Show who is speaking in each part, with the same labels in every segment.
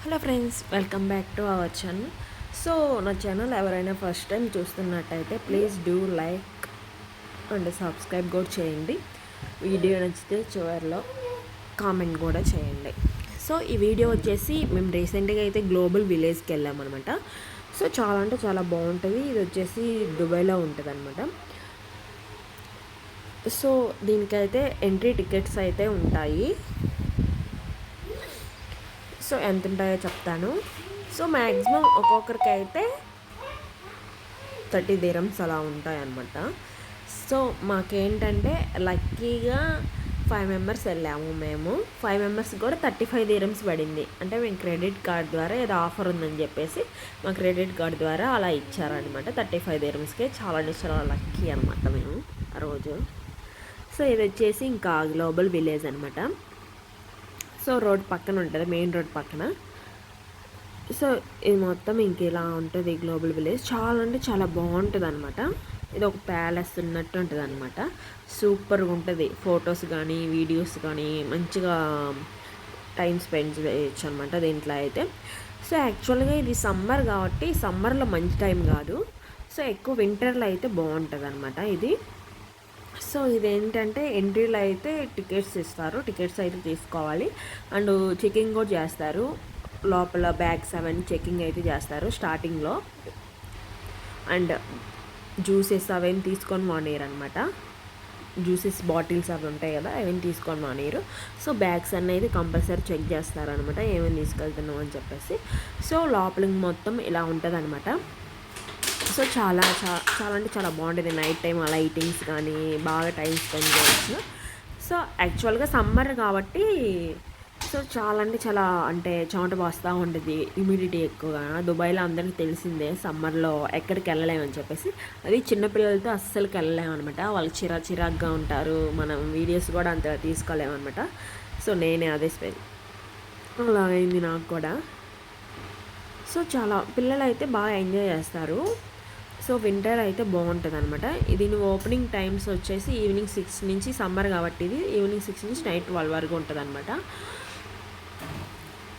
Speaker 1: Hello friends, welcome back to our channel. So నా channel ఎవరైనా first time చూస్తున్నట్టయితే please do like and subscribe కూడా చేయండి. Video నచ్చితే చివరిలో కామెంట్ కూడా చేయండి. సో ఈ వీడియో వచ్చేసి మేము రీసెంట్గా అయితే గ్లోబల్ విలేజ్కి వెళ్ళామన్నమాట. సో చాలా అంటే చాలా బాగుంటుంది. ఇది వచ్చేసి దుబాయ్లో ఉంటుంది అనమాట. సో దీనికైతే ఎంట్రీ టికెట్స్ అయితే ఉంటాయి. సో ఎంత ఉంటాయో చెప్తాను. సో మ్యాక్సిమం ఒక్కొక్కరికి అయితే 30 dirhams అలా ఉంటాయన్నమాట. సో మాకేంటంటే లక్కీగా 5 members వెళ్ళాము. మేము 5 members కూడా 35 dirhams పడింది. అంటే మేము క్రెడిట్ కార్డ్ ద్వారా ఏదో ఆఫర్ ఉందని చెప్పేసి మా క్రెడిట్ కార్డ్ ద్వారా అలా ఇచ్చారనమాట. 35 dirhamsకే చాలా చాలా లక్కీ అనమాట మేము ఆ రోజు. సో ఇది వచ్చేసి ఇంకా గ్లోబల్ విలేజ్ అనమాట. సో రోడ్ పక్కన ఉంటుంది, మెయిన్ రోడ్ పక్కన. సో ఇది మొత్తం ఇంక ఇలా ఉంటుంది గ్లోబల్ విలేజ్. చాలా అంటే చాలా బాగుంటుంది అనమాట. ఇది ఒక ప్యాలెస్ ఉన్నట్టు ఉంటుంది అనమాట. సూపర్గా ఉంటుంది. ఫొటోస్ కానీ వీడియోస్ కానీ మంచిగా టైం స్పెండ్ చేయొచ్చు అనమాట దీంట్లో అయితే. సో యాక్చువల్గా ఇది సమ్మర్ కాబట్టి సమ్మర్లో మంచి టైం కాదు. సో ఎక్కువ వింటర్లో అయితే బాగుంటుంది అనమాట ఇది. సో ఇదేంటంటే ఎంట్రీలో అయితే టికెట్స్ ఇస్తారు. టికెట్స్ అయితే తీసుకోవాలి. అండ్ చెకింగ్ కూడా చేస్తారు. లోపల బ్యాగ్స్ అవన్నీ చెకింగ్ అయితే చేస్తారు స్టార్టింగ్లో. అండ్ జ్యూసెస్ అవన్నీ తీసుకొని మానేరు అనమాట. జ్యూసెస్ బాటిల్స్ అవి ఉంటాయి కదా, అవన్నీ తీసుకొని మానేరు. సో బ్యాగ్స్ అన్నీ అయితే కంపల్సరీ చెక్ చేస్తారనమాట, ఏమేమి తీసుకెళ్తున్నాం అని చెప్పేసి. సో లోపలికి మొత్తం ఇలా ఉంటుంది అనమాట. సో చాలా అంటే చాలా బాగుంటుంది. నైట్ టైం ఆ లైటింగ్స్ కానీ బాగా టైం స్పెండ్ చేయవచ్చు. సో యాక్చువల్గా సమ్మర్ కాబట్టి సో చాలా అంటే చాలా అంటే చెమట పోస్తూ ఉంటుంది, హ్యూమిడిటీ ఎక్కువగా. దుబాయ్లో అందరికీ తెలిసిందే సమ్మర్లో ఎక్కడికి వెళ్ళలేమని చెప్పేసి. అది చిన్నపిల్లలతో అస్సలకి వెళ్ళలేమన్నమాట. వాళ్ళు చిరాగ్గా ఉంటారు. మనం వీడియోస్ కూడా అంత తీసుకోలేమన్నమాట. సో నేనే అదే అలా అయింది నాకు కూడా. సో చాలా పిల్లలు అయితే బాగా ఎంజాయ్ చేస్తారు. సో వింటర్ అయితే బాగుంటుంది అనమాట. దీని ఓపెనింగ్ టైమ్స్ వచ్చేసి ఈవినింగ్ 6 నుంచి, సమ్మర్ కాబట్టి ఇది ఈవినింగ్ 6 నుంచి నైట్ 12 వరకు ఉంటుంది అనమాట.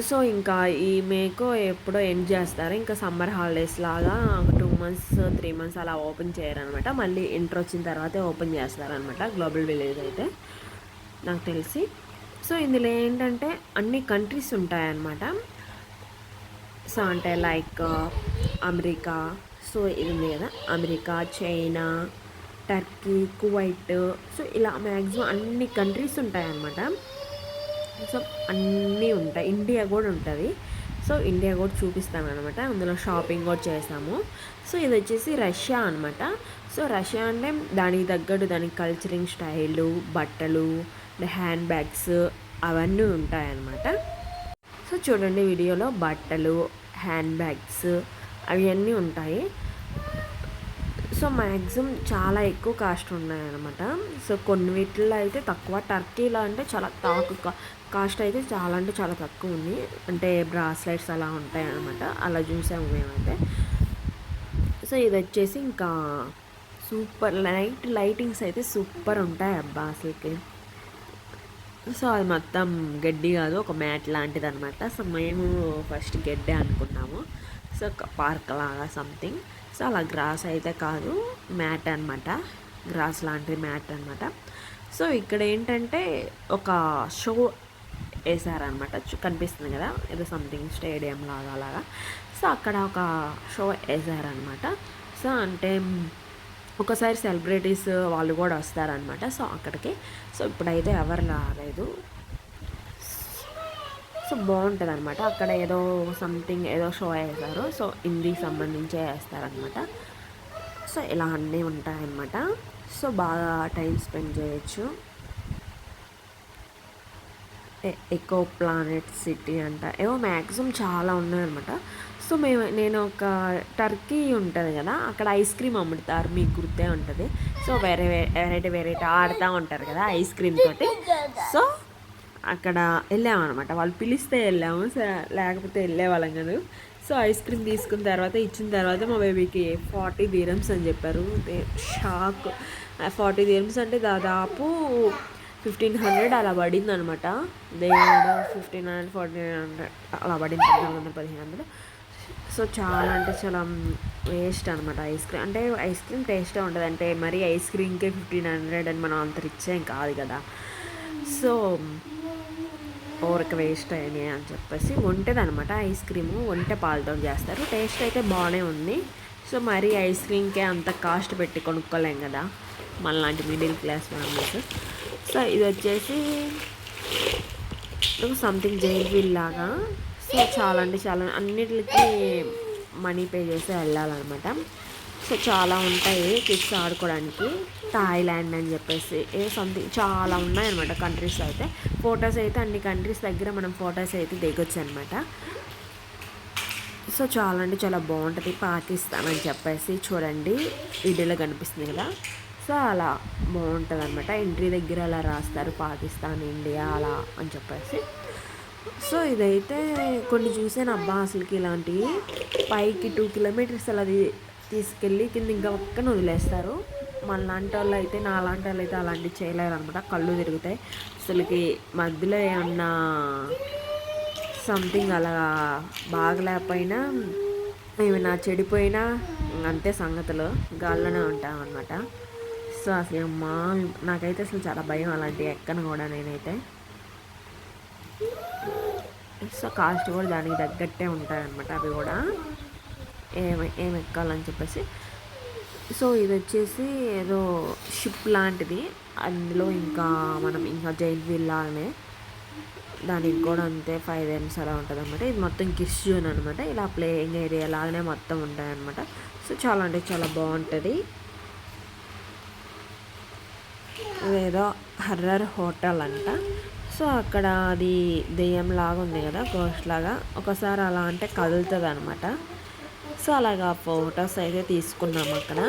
Speaker 1: సో ఇంకా ఈ మేకో ఎప్పుడో ఎండ్ చేస్తారు. ఇంకా సమ్మర్ హాలిడేస్ లాగా 2 months 3 months అలా ఓపెన్ చేయరనమాట. మళ్ళీ ఇంటర్ వచ్చిన తర్వాతే ఓపెన్ చేస్తారనమాట గ్లోబల్ విలేజ్ అయితే నాకు తెలిసి. సో ఇందులో ఏంటంటే అన్ని కంట్రీస్ ఉంటాయన్నమాట. సో అంటే లైక్ అమెరికా, సో ఇది ఉంది కదా, America, China, Turkey, Kuwait, so ఇలా మ్యాక్సిమం అన్ని కంట్రీస్ ఉంటాయన్నమాట. సో అన్నీ ఉంటాయి. ఇండియా కూడా ఉంటుంది. సో ఇండియా కూడా చూపిస్తాను అనమాట. అందులో షాపింగ్ కూడా చేసాము. సో ఇది వచ్చేసి రష్యా అనమాట. సో రష్యా అంటే దానికి తగ్గట్టు దానికి కల్చరింగ్ స్టైలు, బట్టలు, హ్యాండ్ బ్యాగ్స్ అవన్నీ ఉంటాయన్నమాట. సో చూడండి వీడియోలో బట్టలు, హ్యాండ్ బ్యాగ్స్ అవన్నీ ఉంటాయి. సో మ్యాక్సిమం చాలా ఎక్కువ కాస్ట్ ఉన్నాయన్నమాట. సో కొన్ని వీటిల్లో అయితే తక్కువ. టర్కీలో అంటే చాలా తక్కువ కాస్ట్, అయితే చాలా అంటే చాలా తక్కువ ఉంది. అంటే బ్రాస్లెట్స్ అలా ఉంటాయి అన్నమాట. అలా చూసాము మేమైతే. సో ఇది వచ్చేసి ఇంకా సూపర్ లైటింగ్స్ అయితే సూపర్ ఉంటాయి అబ్బా అసలుకి. సో అది మొత్తం గడ్డి కాదు, ఒక మ్యాట్ లాంటిది అనమాట. సో మేము ఫస్ట్ గడ్డే అనుకున్నాము. సో పార్క్ లాగా సంథింగ్. సో అలా గ్రాస్ అయితే కాదు, మ్యాట్ అనమాట. గ్రాస్ లాంటి మ్యాట్ అనమాట. సో ఇక్కడ ఏంటంటే ఒక షో వేసారనమాట. కనిపిస్తుంది కదా, ఏదో సంథింగ్ స్టేడియం లాగా అలాగా. సో అక్కడ ఒక షో వేసారనమాట. సో అంటే ఒకసారి సెలబ్రిటీస్ వాళ్ళు కూడా వస్తారనమాట. సో అక్కడికి సో ఇప్పుడైతే ఎవరు రాలేదు. సో బాగుంటుంది అనమాట. అక్కడ ఏదో సంథింగ్ ఏదో షో వేస్తారు. సో హిందీకి సంబంధించే వేస్తారనమాట. సో ఇలా అన్నీ ఉంటాయన్నమాట. సో బాగా టైం స్పెండ్ చేయొచ్చు. ఎకో ప్లానెట్ సిటీ అంట ఏవో మ్యాక్సిమం చాలా ఉన్నాయన్నమాట. సో నేను ఒక టర్కీ ఉంటుంది కదా, అక్కడ ఐస్ క్రీమ్ అమ్ముతారు, మీకు గుర్తే ఉంటుంది. సో వెరైటీ ఆడుతూ ఉంటారు కదా ఐస్ క్రీమ్ తోటి. సో అక్కడ వెళ్ళామన్నమాట. వాళ్ళు పిలిస్తే వెళ్ళాము, లేకపోతే వెళ్ళేవాళ్ళం కాదు. సో ఐస్ క్రీమ్ తీసుకున్న తర్వాత ఇచ్చిన తర్వాత మా బేబీకి 40 dirhams అని చెప్పారు. షాక్. 40 dirhams అంటే దాదాపు 1500 అలా పడింది అనమాట. దేవుడు 1500 1400 అలా పడింది, 1400 1500. సో చాలా అంటే చాలా వేస్ట్ అనమాట ఐస్ క్రీమ్. అంటే ఐస్ క్రీమ్ టేస్టే ఉంటుంది, అంటే మరి ఐస్ క్రీమ్కే 1500 అని మనం అంత రిచ్ ఏం కాదు కదా. సో ఊరికి వేస్ట్ అయినాయి అని చెప్పేసి వంటది అనమాట. ఐస్ క్రీము వంటే పాలతో చేస్తారు, టేస్ట్ అయితే బాగానే ఉంది. సో మరి ఐస్ క్రీమ్కే అంత కాస్ట్ పెట్టి కొనుక్కోలేం కదా మనలాంటి మిడిల్ క్లాస్ ఫ్యామిలీస్. సో ఇది వచ్చేసి సంథింగ్ జైల్ వీల్ లాగా. సో చాలా అంటే చాలా అన్నిటికి మనీ పే చేసి వెళ్ళాలన్నమాట. సో చాలా ఉంటాయి కిడ్స్ ఆడుకోవడానికి. థాయిలాండ్ అని చెప్పేసి సంథింగ్ చాలా ఉన్నాయన్నమాట కంట్రీస్. అయితే ఫొటోస్ అయితే అన్ని కంట్రీస్ దగ్గర మనం ఫొటోస్ అయితే దిగొచ్చు అనమాట. సో చాలా అంటే చాలా బాగుంటుంది. పాకిస్తాన్ అని చెప్పేసి చూడండి వీడియోలో కనిపిస్తుంది కదా. సో అలా బాగుంటుంది అనమాట. ఎంట్రీ దగ్గర అలా రాస్తారు పాకిస్తాన్ ఇండియా అలా అని చెప్పేసి. సో ఇదైతే కొన్ని చూసాను అబ్బా, అసలుకి ఇలాంటివి పైకి 2 కిలోమీటర్స్ అలా తీసుకెళ్ళి కింద ఇంకా ఒక్కన వదిలేస్తారు. మనలాంటి వాళ్ళు అయితే నాలాంటి వాళ్ళు అయితే అలాంటివి చేయలేరు అనమాట. కళ్ళు తిరుగుతాయి అసలుకి. మధ్యలో ఏమన్నా సంథింగ్ అలా బాగలేకపోయినా ఏమైనా చెడిపోయినా అంతే సంగతులు, గాల్లోనే ఉంటాం అనమాట. సో అసలు నాకైతే అసలు చాలా భయం అలాంటివి ఎక్కను కూడా నేనైతే. సో కాస్ట్ కూడా దానికి తగ్గట్టే ఉంటాయన్నమాట అవి కూడా, ఏమి ఎక్కాలని చెప్పేసి. సో ఇది వచ్చేసి ఏదో షిప్ లాంటిది, అందులో ఇంకా మనం ఇంకా జైంట్ వీల్ లాగానే దానికి కూడా అంతే 5 rooms అలా ఉంటుంది అనమాట. ఇది మొత్తం కిడ్స్ జోన్ అనమాట. ఇలా ప్లేయింగ్ ఏరియా లాగానే మొత్తం ఉంటాయన్నమాట. సో చాలా అంటే చాలా బాగుంటుంది. ఇదేదో హర్రర్ హోటల్ అంట. సో అక్కడ అది దెయ్యం లాగా ఉంది కదా, గోస్ట్ లాగా. ఒకసారి అలా అంటే కదులుతుంది అనమాట. సో అలాగా ఫొటోస్ అయితే తీసుకున్నాము అక్కడ.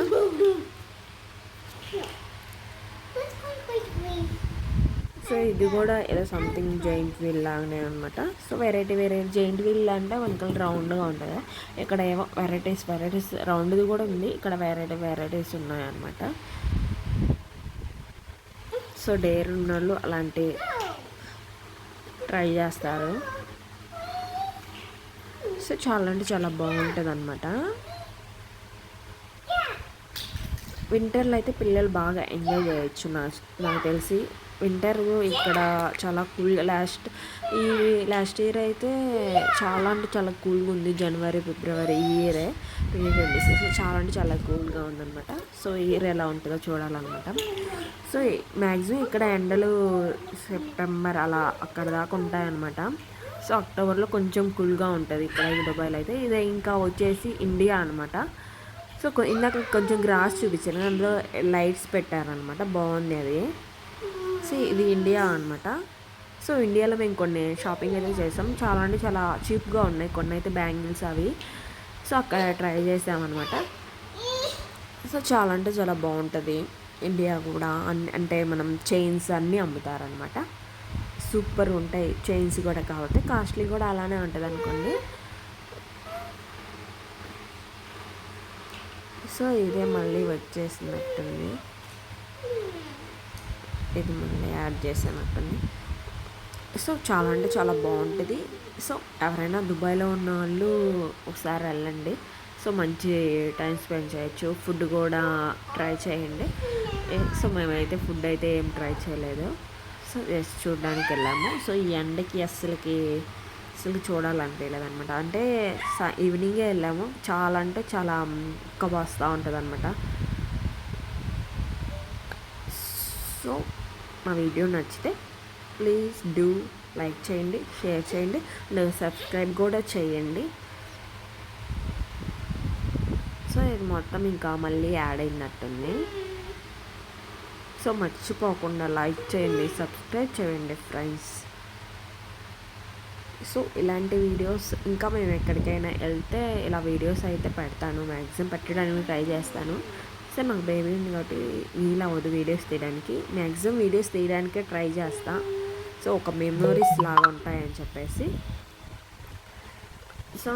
Speaker 1: సో ఇది కూడా ఏదో సంథింగ్ జైంట్ వీల్ లాగానే అనమాట. సో వెరైటీ జైంట్ వీల్ అంటే మనకి రౌండ్గా ఉంటుంది. ఇక్కడ ఏమో వెరైటీస్ రౌండ్ది కూడా ఉంది. ఇక్కడ వెరైటీస్ ఉన్నాయన్నమాట. సో డేర్ ఉన్న వాళ్ళు అలాంటి ట్రై చేస్తారు. సో చాలా అంటే చాలా బాగుంటుంది అనమాట. వింటర్లో అయితే పిల్లలు బాగా ఎంజాయ్ చేయొచ్చు నాకు తెలిసి. వింటర్ ఇక్కడ చాలా కూల్. లాస్ట్ ఇయర్ అయితే చాలా అంటే చాలా కూల్గా ఉంది. జనవరి ఫిబ్రవరి ఈ ఇయరే 2026 చాలా అంటే చాలా కూల్గా ఉందన్నమాట. సో ఈ ఇయర్ ఎలా ఉంటుందో చూడాలన్నమాట. సో మ్యాక్సిమం ఇక్కడ ఎండలు సెప్టెంబర్ అలా అక్కడ దాకా ఉంటాయన్నమాట. సో అక్టోబర్లో కొంచెం కూల్గా ఉంటుంది ఇక్కడ దుబాయ్లో అయితే. ఇది ఇంకా వచ్చేసి ఇండియా అనమాట. సో ఇందాక కొంచెం గ్రాస్ చూపించాను, అందులో లైట్స్ పెట్టారనమాట, బాగుంది అది. సో ఇది ఇండియా అనమాట. సో ఇండియాలో మేము కొన్ని షాపింగ్ అయితే చేసాం. చాలా అంటే చాలా చీప్గా ఉన్నాయి. కొన్ని అయితే బ్యాంగిల్స్ అవి. సో అక్కడ ట్రై చేసామన్నమాట. సో చాలా అంటే చాలా బాగుంటుంది ఇండియా కూడా. అంటే మనం చైన్స్ అన్నీ అమ్ముతారనమాట. సూపర్ ఉంటాయి చైన్స్ కూడా. కాబట్టి కాస్ట్లీ కూడా అలానే ఉంటుంది అనుకోండి. సో ఇదే మళ్ళీ వచ్చేసినట్టుంది, ఇది మళ్ళీ యాడ్ చేసినట్టుంది. సో చాలా అంటే చాలా బాగుంటుంది. సో ఎవరైనా దుబాయ్లో ఉన్న వాళ్ళు ఒకసారి వెళ్ళండి. సో మంచి టైం స్పెండ్ చేయొచ్చు. ఫుడ్ కూడా ట్రై చేయండి. సో మేమైతే ఫుడ్ అయితే ఏం ట్రై చేయలేదు. సో జస్ట్ చూడడానికి వెళ్ళాము. సో ఈ ఎండకి అసలు చూడాలనిపించలేదన్నమాట. అంటే ఈవినింగే వెళ్ళాము. చాలా అంటే చాలా ఉక్కబోస్తూ ఉంటుంది అనమాట. సో మా వీడియో నచ్చితే ప్లీజ్ డూ లైక్ చేయండి, షేర్ చేయండి, సబ్స్క్రైబ్ కూడా చేయండి. సో ఇది మొత్తం ఇంకా మళ్ళీ యాడ్ అయినట్టుంది. సో మర్చిపోకుండా లైక్ చేయండి, సబ్స్క్రైబ్ చేయండి ఫ్రెండ్స్. సో ఇలాంటి వీడియోస్ ఇంకా మేము ఎక్కడికైనా వెళ్తే ఇలా వీడియోస్ అయితే పెడతాను. మ్యాక్సిమం పెట్టడానికి ట్రై చేస్తాను. సో నాకు బేబీ ఉంది కాబట్టి వీలు అవ్వదు వీడియోస్ తీయడానికి. మ్యాక్సిమం వీడియోస్ తీయడానికే ట్రై చేస్తా. సో ఒక మెమరీస్ లాగా ఉంటాయని చెప్పేసి. సో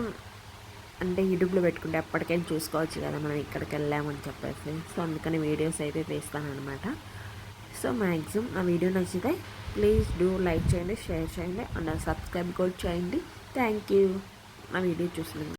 Speaker 1: అంటే యూట్యూబ్లో పెట్టుకుంటే ఎప్పటికైనా చూసుకోవచ్చు కదా మనం ఇక్కడికి వెళ్ళామని చెప్పేసి. సో అందుకని వీడియోస్ అయితే తీస్తాను అనమాట. సో మ్యాక్సిమం నా వీడియో నచ్చితే ప్లీజ్ డూ లైక్ చేయండి, షేర్ చేయండి అండ్ సబ్స్క్రైబ్ కూడా చేయండి. థ్యాంక్ యూ నా వీడియో చూసినందుకు.